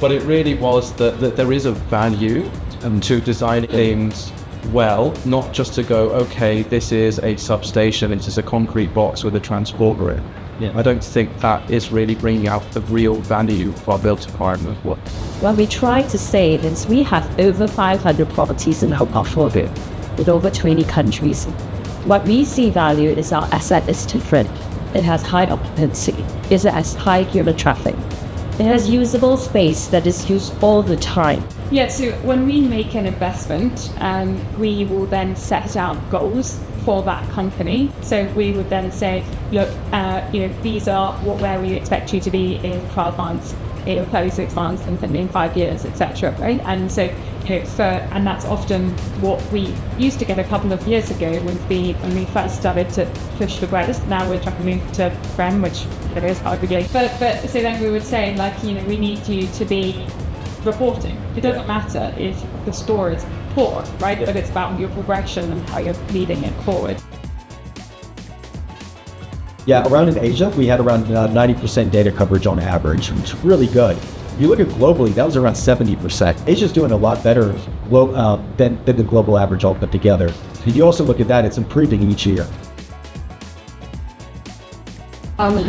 But it really was that there is a value to designing things well, not just to go, okay, this is a substation, it's just a concrete box with a transformer in. Yeah. I don't think that is really bringing out the real value of our built environment. What we try to say is we have over 500 properties in our portfolio with over 20 countries. What we see value is our asset is different. It has high occupancy. It has high human traffic. It has usable space that is used all the time. Yeah, so when we make an investment, we will then set out goals for that company. So we would then say, look, these are where we expect you to be in 12 months, in 36 months, and in 5 years, etc. Right? And so, and that's often what we used to get a couple of years ago when we first started to push the GRESB. Now we're trying to move to FREM, which it is arguably. But so then we would say, we need you to be reporting. It doesn't matter if the store is poor, right? Yeah. But it's about your progression and how you're leading it forward. Yeah, around in Asia, we had around 90% data coverage on average, which is really good. If you look at globally, that was around 70%. Asia's doing a lot better than the global average all put together. If you also look at that, it's improving each year.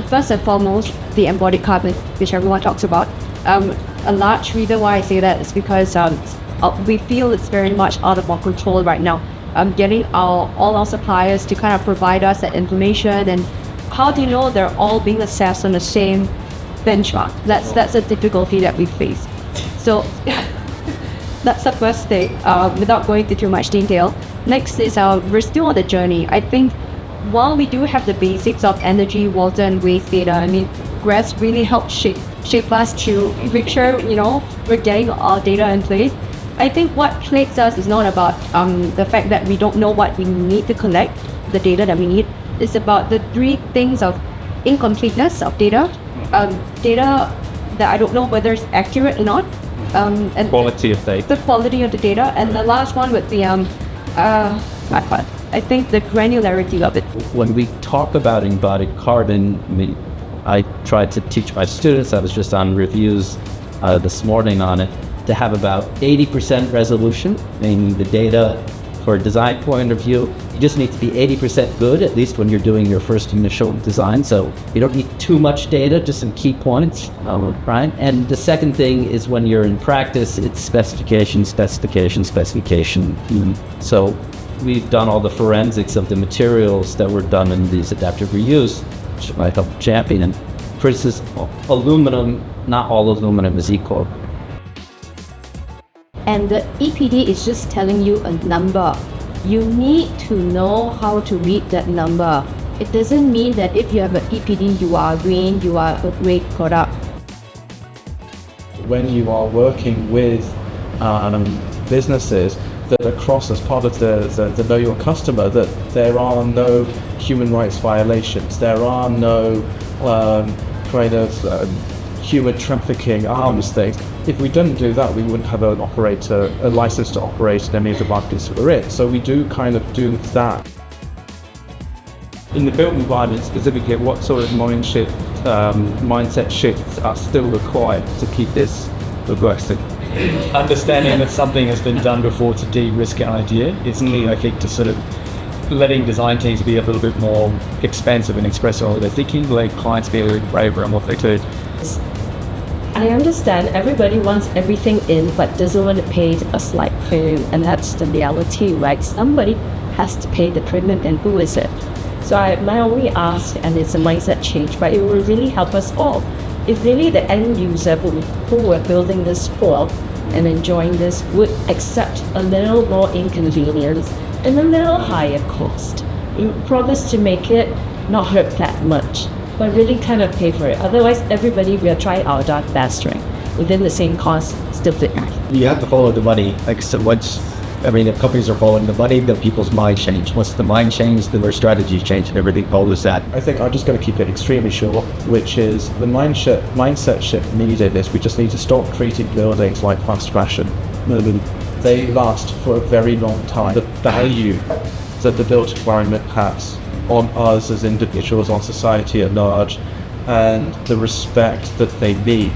First and foremost, the embodied carbon, which everyone talks about. A large reason why I say that is because we feel it's very much out of our control right now. Getting all our suppliers to kind of provide us that information, and how do you know they're all being assessed on the same benchmark? That's a difficulty that we face. So that's the first thing, without going into too much detail. Next is we're still on the journey. I think while we do have the basics of energy, water, and waste data, GRESB really helped shape us to make sure, we're getting our data in place. I think what plagues us is not about the fact that we don't know what we need to collect, the data that we need. It's about the three things of incompleteness of data, data that I don't know whether it's accurate or not, and quality of data. The quality of the data, and the last one would be I think the granularity of it. When we talk about embodied carbon, I tried to teach my students, I was just on reviews this morning on it, to have about 80% resolution, meaning the data for a design point of view, you just need to be 80% good, at least when you're doing your first initial design. So you don't need too much data, just some key points, right? And the second thing is when you're in practice, it's specification. So we've done all the forensics of the materials that were done in these adaptive reuse, which I help champion. And for instance, aluminum, not all aluminum is equal. And the EPD is just telling you a number. You need to know how to read that number. It doesn't mean that if you have an EPD, you are green, you are a great product. When you are working with businesses that are across as part of the Know Your Customer, that there are no human rights violations, there are no human trafficking, arms things. If we didn't do that, we wouldn't have a license to operate in any of the markets that we're in. So we do kind of do that. In the built environment specifically, what sort of mindset shifts are still required to keep this progressing? Understanding that something has been done before to de-risk an idea is key, I think, to sort of letting design teams be a little bit more expansive and express all their thinking, let clients be a little braver on what they do. I understand everybody wants everything in, but doesn't want to pay a slight premium, and that's the reality, right? Somebody has to pay the premium, and who is it? So my only ask, and it's a mindset change, but it will really help us all. If really the end user who we're building this for and enjoying this would accept a little more inconvenience and a little higher cost, we promise to make it not hurt that much, but really kind of pay for it. Otherwise, everybody will try our dark best, right? Within the same cost, still fit. You have to follow the money. Like I said, if companies are following the money, then people's mind change. Once the mind changes, then their strategies change, and everything follows that. I think I'm just going to keep it extremely short, which is the mindset shift needed is we just need to stop treating buildings like fast fashion. They last for a very long time. The value that the built environment has on us as individuals, on society at large, and the respect that they need